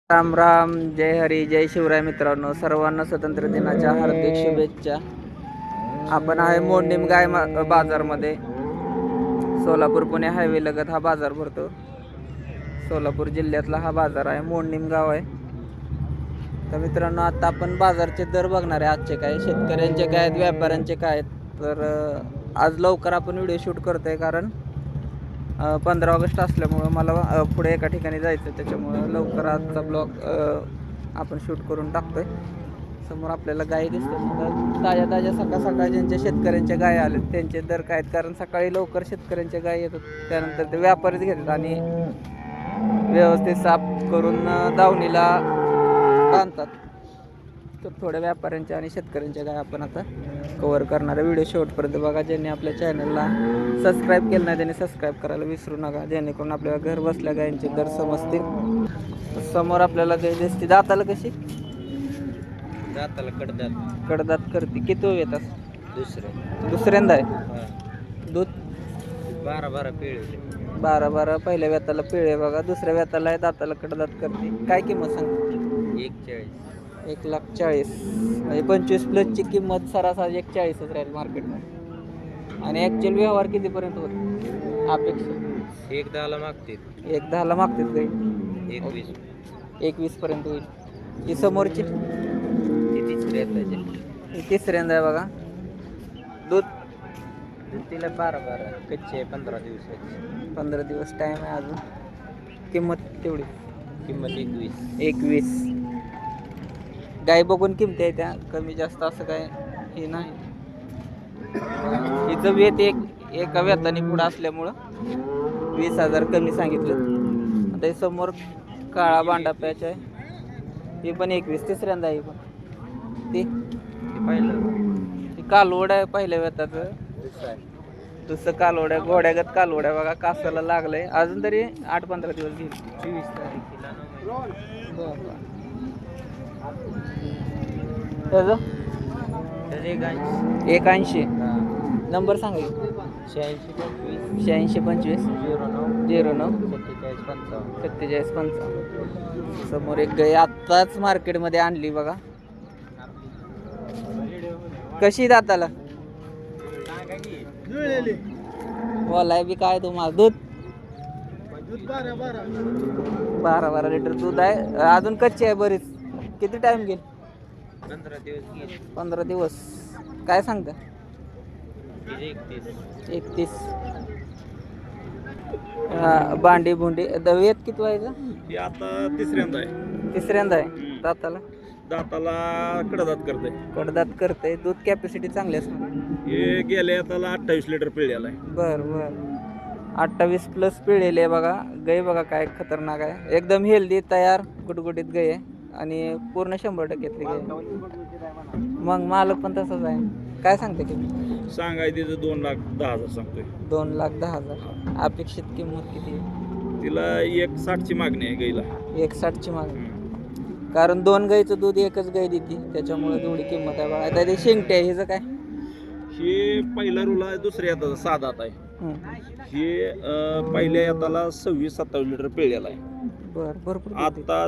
राम राम, जय हरी, जय शिवराय. मित्रांनो, सर्वांना स्वतंत्र दिनाच्या हार्दिक शुभेच्छा. आपण आहे मोडणीम गाय बाजारमध्ये. सोलापूर पुणे हायवे लगत हा बाजार भरतो. सोलापूर जिल्ह्यातला हा बाजार आहे. मोडणीम गाव आहे. तर मित्रांनो, आता आपण बाजारचे दर बघणार आहे. आजचे काय शेतकऱ्यांचे काय आहेत, व्यापाऱ्यांचे काय आहेत. तर आज लवकर आपण व्हिडिओ शूट करतोय, कारण 15 ऑगस्ट असल्यामुळं मला पुढे एका ठिकाणी जायचं. त्याच्यामुळं लवकर आजचा ब्लॉग आपण शूट करून टाकतोय. समोर आपल्याला गायी दिसतात. ताज्या ताज्या सकाळ सकाळ ज्यांच्या शेतकऱ्यांच्या गायी आलेत त्यांचे दर काय आहेत, कारण सकाळी लवकर शेतकऱ्यांच्या गायी येतात. त्यानंतर ते व्यापारीच घेतात आणि व्यवस्थित साफ करून दावणीला बांधतात. तर थोड्या व्यापाऱ्यांच्या आणि शेतकऱ्यांच्या गाय आपण आता कव्हर करणारा व्हिडिओ शेवटपर्यंत बघा. ज्यांनी आपल्या चॅनलला सबस्क्राईब केलं नाही त्यांनी सबस्क्राईब करायला विसरू नका, जेणेकरून आपल्याला घर बसल्या गायींचे दर समजतील. समोर आपल्याला गाय दिसते. दाताला कशी? दाताला कडदात करते. किती वेळ येतात? दुसऱ्यांदा आहे. दूध 12 पिळे. 12 पहिल्या व्यताला पिळे बघा. दुसऱ्या व्यताला आहे, दाताला कडदात करते. काय किंमत सांग? 1,40,000. म्हणजे 25 प्लसची किंमत सरासरी 1,40,000 राहील मार्केटमध्ये. आणि ॲक्च्युअल व्यवहार कितीपर्यंत होतो अपेक्षा? 1,10 मागते. 1,10 मागतात काही. 1,20 पर्यंत होईल. ही समोरची तिसऱ्यांदा आहे बघा. दूध तिला 12 कच्चे 15 दिवसाची. 15 दिवस टाईम आहे अजून. किंमत तेवढी? किंमत 21. गाय बघून किमती आहे त्या, कमी जास्त असं काय हे नाही. हिचं वेत एका व्यताने पुढं असल्यामुळं 20,000 कमी सांगितलं. आता हे समोर काळा बांडा पॅच आहे, ही पण 21. तिसऱ्यांदा आहे पण. ती कालवड आहे पहिल्या व्यताचं. दुसरं कालवड आहे, घोड्यागत कालवड आहे बघा. कासाला लागलंय. अजून तरी 8-15 दिवस घेईल. 24 तारखेला. त्याचं 1,80. नंबर सांगा. 8625 09 47 55. समोर एक गाय आत्ताच मार्केटमध्ये आणली बघा. कशी दाताला? बोलाय बी काय तुम्हाला. दूध 12 लिटर दूध आहे. अजून कच्ची आहे बरीच. किती टाइम घेईल? 15 दिवस. काय सांगता? 31. बांडी बुंडी दवेत किती व्हायचं? आता तिसऱ्यांदा आहे. दाताला कडदात करते. दूध कॅपॅसिटी चांगली असणार. हे गेल्या त्याला 28 लिटर पिळलेला आहे. बरं 28 प्लस पिळलेले आहे बघा. गाय बघा काय खतरनाक आहे. एकदम हेल्दी, तयार, गुटगुटीत गाय आहे आणि पूर्ण 100%तली गाय. मग मालक पण तसंच आहे. काय सांगते किंमत? सांगायचं 2,10,000 सांगतोय. 2,10,000. अपेक्षित किंमत किती? तिला 1,60ची मागणी आहे गाईला. 1,60ची मागणी. कारण 2 गाईचं दूध एकच गाय देते, त्याच्यामुळे तेवढी किंमत आहे बघा. आता ते शेंगटे आहे. हिचं काय? हे पहिला रुला आहे, दुसऱ्या हाताचा 6 दात आहे. हे पहिल्या हाताला 26-27 लिटर पिळलेला आहे. भरपूर. आता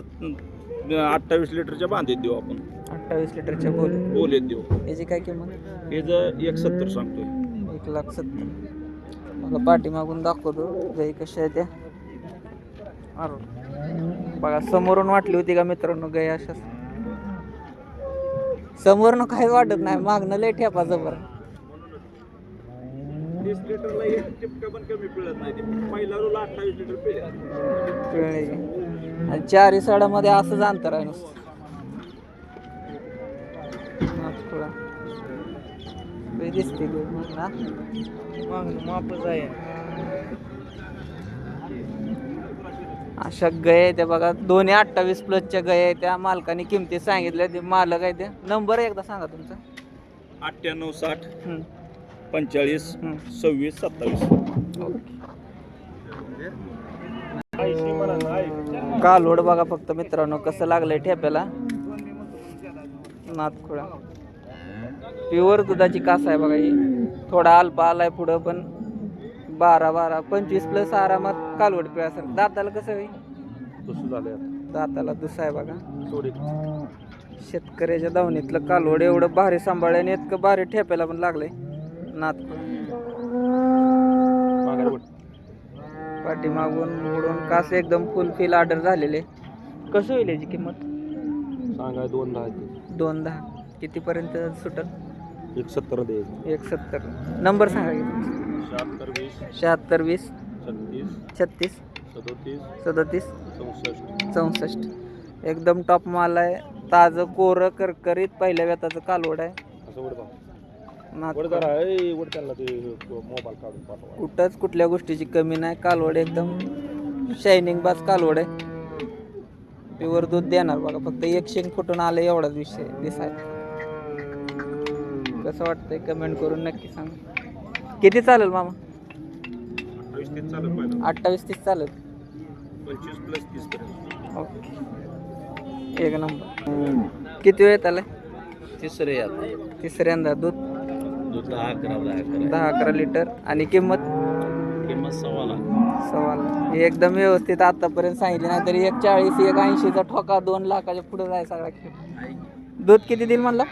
28 लिटरच्या बांधीत देऊ आपण. 28 लिटरच्या बोलेत देऊ. याची काय किंमत? याचं 1,70 सांगतोय. 1,70,000. मला पाठीमागून दाखवतो गाई कशा आहे त्या. बघा समोरून वाटली होती का मित्रांनो गाय अशा? समोरनं काही वाटत नाही, मागणं लय ठेपा जबर. 30 लिटरला एक टिपका पण कमी पिळत नाही. पहिला रुला 28 लिटर पिळले. आणि 4 साडामध्ये असंच अंतर आहे नुसतं. दिसते मापच आहे. अशा गाय त्या बघा. दोन्ही 28 प्लसच्या गाय आहे. त्या मालकाने किमती सांगितल्या. ते मालक आहे. ते नंबर एकदा सांगा तुमचा. 98 60 45 26 27. कालवड बघा फक्त मित्रांनो कसं लागलंय ठेप्याला. नाथखुळा प्युअर दुधाची कास आहे बघा. ही थोडा अल्पा आलाय पुढं, पण 12 25 प्लस आरामात कालवड पिळा. सर दाताला कसं आहे? तसं झालं. दाताला दुसरा आहे बघा. थोडी शेतकऱ्याच्या दावणीतलं कालवड एवढं भारी सांभाळलं आणि इतकं भारी ठेपायला पण लागलंय. नात माघारी बोट. पाठीमागून उडून कास एकदम फुल ऑर्डर झालेले. कसं होईल याची किंमत? सांगा 210. 210. कितीपर्यंत सुटल? 170 द्यायचं. 170. नंबर सांगा की. 76 20 76 20 36 36 37 37 64. 64. एकदम टॉप माल आहे. ताजं कोरं करकरीत पहिल्या व्यताचं कालवड आहे. असं वर बघ. नात वर जरा ए वर त्याला ते मोबाईल काढून पाठवा. कुठंच कुठल्या गोष्टीची कमी नाही. कालवड एकदम शायनिंग बाज कालवड आहे. प्युअर दूध देणार बघा. फक्त एक शेंग फुटून आलं एवढाच विषय दिसायला. कसं वाटतंय कमेंट करून नक्की सांगा. किती चालेल मामा? 28 चालू पाहिजे. 28-30 चालेल. 25 प्लस 30 पर्यंत. ओके. एक नंबर. किती वेळ आलाय? तिसरे यात तिसऱ्यांदा. दूध 10-11 लिटर. आणि किंमत? किंमत 1.25 लाख. 1.25 लाख. हे एकदम व्यवस्थित आतापर्यंत सांगितली नाही तरी 140 180चा ठोका 2 लाखाच्या पुढे जाय सगळा खेळ. दूध किती देईल म्हणला?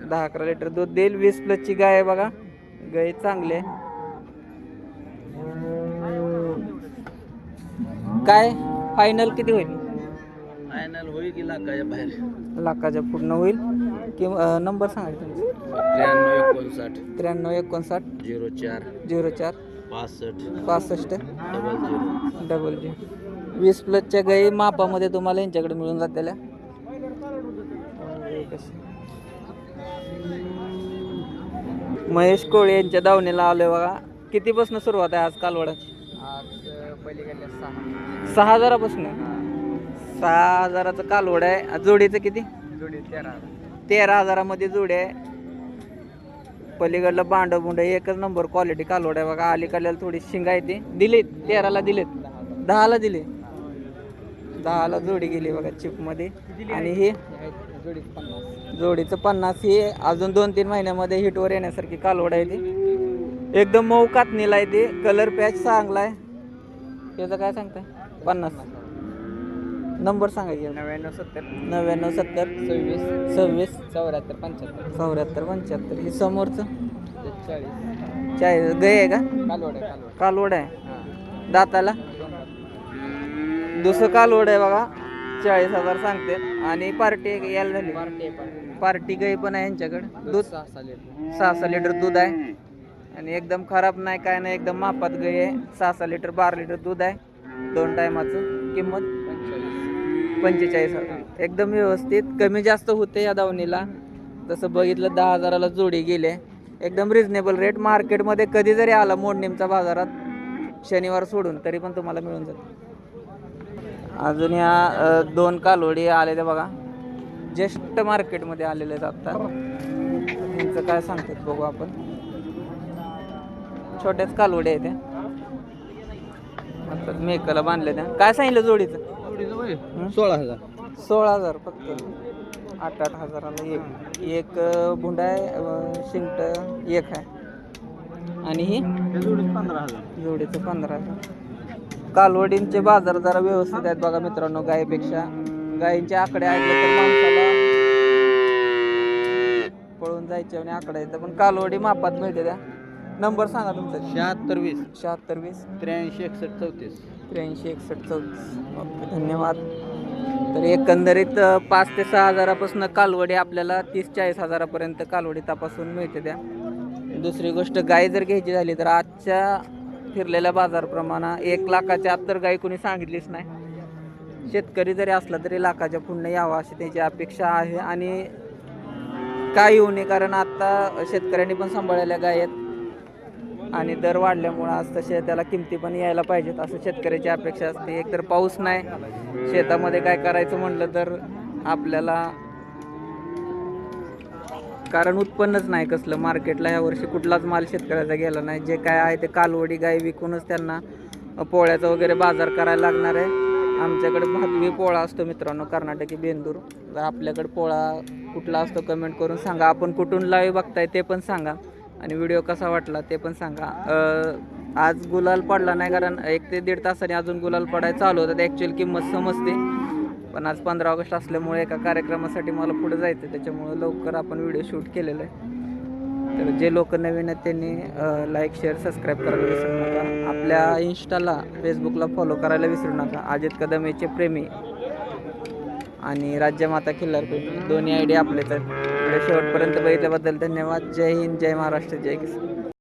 10-11 लिटर दूध देईल. 20+ गाय आहे बघा. गाय चांगली आहे. काय फायनल किती होईल? फायनल होईल की लाखाच्या बाहेर. लाखाच्या पूर्ण होईल. किंवा नंबर सांगा तुमचा. 93 59 93 04 04 65 65 00. 00. 20+ गाई मापामध्ये तुम्हाला यांच्याकडे मिळून जातील. महेश कोळे यांच्या दावणीला आलोय बघा. कितीपासून सुरुवात आहे आज कालवडाची? आज पलीकडल्या 6,000पासून. 6,000चं कालवड आहे. जोडीचं किती? जोडी 13,000मध्ये जोडी आहे. पलीकडलं बुंड एकच नंबर क्वालिटी कालवड आहे बघा. अलीकडल्याला थोडी शिंगा येते. दिलीत 13ला दिलेत. 10ला दिले. 10ला जोडी गेली बघा चिपमध्ये. आणि हे जोडीचं 50. हे अजून 2-3 महिन्यामध्ये हिटवर येण्यासारखी कालवड आहे ती. एकदम मऊ कातणीला आहे ते. कलर पॅच चांगला आहे. त्याचं काय सांगताय? 50. नंबर सांगा की. 99 70 99 70 26 26 74 75 74 75. हे समोरचं 40 40 गय आहे का? कालवड आहे. कालवड आहे. दाताला दुसरं कालवड आहे बघा. 40,000 सांगते. आणि पार्टी यायला झाली. पार्टी गाई पण आहे यांच्याकडे. दूध 6 लिटर दूध आहे. आणि एकदम खराब नाही काय नाही. एकदम मापात गाई आहे. 6 लिटर 12 लिटर दूध आहे. 2 टायमाचं. किंमत 45,000. एकदम व्यवस्थित. कमी जास्त होते या दावणीला. तसं बघितलं 10,000ला जोडी गेले. एकदम रिजनेबल रेट. मार्केटमध्ये कधी जरी आला मोडणीमचा बाजारात शनिवार सोडून तरी पण तुम्हाला मिळून जाते. अजून या 2 कालवडी आले ते बघा. जस्ट मार्केटमध्ये आलेले आहेत आत्ता. त्यांचं काय सांगतात बघू आपण. छोट्याच कालवडी आहे त्या. आता मेकला बांधले त्या. काय सांगितलं जोडीचं? 16,000. 16,000 फक्त. 8-8 हजाराला एक भुंडा आहे. शिंगट एक आहे. आणि ही जोडीचं 15,000. कालवडींचे बाजार जरा व्यवस्थित आहेत बघा मित्रांनो. गायीपेक्षा गायींचे आकडे ऐकले तर माणसाला पळून जायचे आणि आकडे आहेत. पण कालवडी मापात मिळते त्या. नंबर सांगा तुमचा. 76 20 76 20 83 61 34 83 61 34. ओके, धन्यवाद. तर एकंदरीत 5 ते 6 हजारापासून कालवडी आपल्याला 30-40 हजारापर्यंत कालवडी तपासून मिळते त्या. दुसरी गोष्ट गाय जर घ्यायची झाली तर आजच्या फिरलेल्या बाजारप्रमाणे 1 लाखाच्या आत तर गाय कोणी सांगितलीच नाही. शेतकरी जरी असला तरी लाखाच्या पुढे यावा अशी त्याची अपेक्षा आहे. आणि काय येऊ नये, कारण आता शेतकऱ्यांनी पण सांभाळलेल्या गाय आहेत आणि दर वाढल्यामुळं आज तसे त्याला किमती पण यायला पाहिजेत असं शेतकऱ्याची अपेक्षा असते. एकतर पाऊस नाही. शेतामध्ये काय करायचं म्हटलं तर आपल्याला, कारण उत्पन्नच नाही कसलं मार्केटला. ह्या वर्षी कुठलाच माल शेतकऱ्याचा गेला नाही. जे काय आहे ते कालवडी गाय विकूनच त्यांना पोळ्याचा वगैरे बाजार करायला लागणार आहे. आमच्याकडे भागवी पोळा असतो मित्रांनो, कर्नाटकी बेंदूर. जर आपल्याकडे पोळा कुठला असतो कमेंट करून सांगा. आपण कुठून लाईव्ह बघताय ते पण सांगा. आणि व्हिडिओ कसा वाटला ते पण सांगा. आज गुलाल पडला नाही, कारण 1 ते 1.5 तासाने अजून गुलाल पडायला चालू होतं. ते ॲक्च्युअल किंमत समजते, पण आज 15 ऑगस्ट असल्यामुळे एका कार्यक्रमासाठी मला पुढे जायचं, त्याच्यामुळे लवकर आपण व्हिडिओ शूट केलेला आहे. तर जे लोक नवीन आहेत त्यांनी लाईक शेअर सबस्क्राईब करायला विसरू नका. आपल्या इंस्टाला फेसबुकला फॉलो करायला विसरू नका. अजित कदमेचे प्रेमी आणि राज्यमाता खिल्लार प्रेमी दोन्ही आयडी आपलेच आहेत. शेवटपर्यंत बघितल्याबद्दल धन्यवाद. जय हिंद, जय महाराष्ट्र, जय किसान.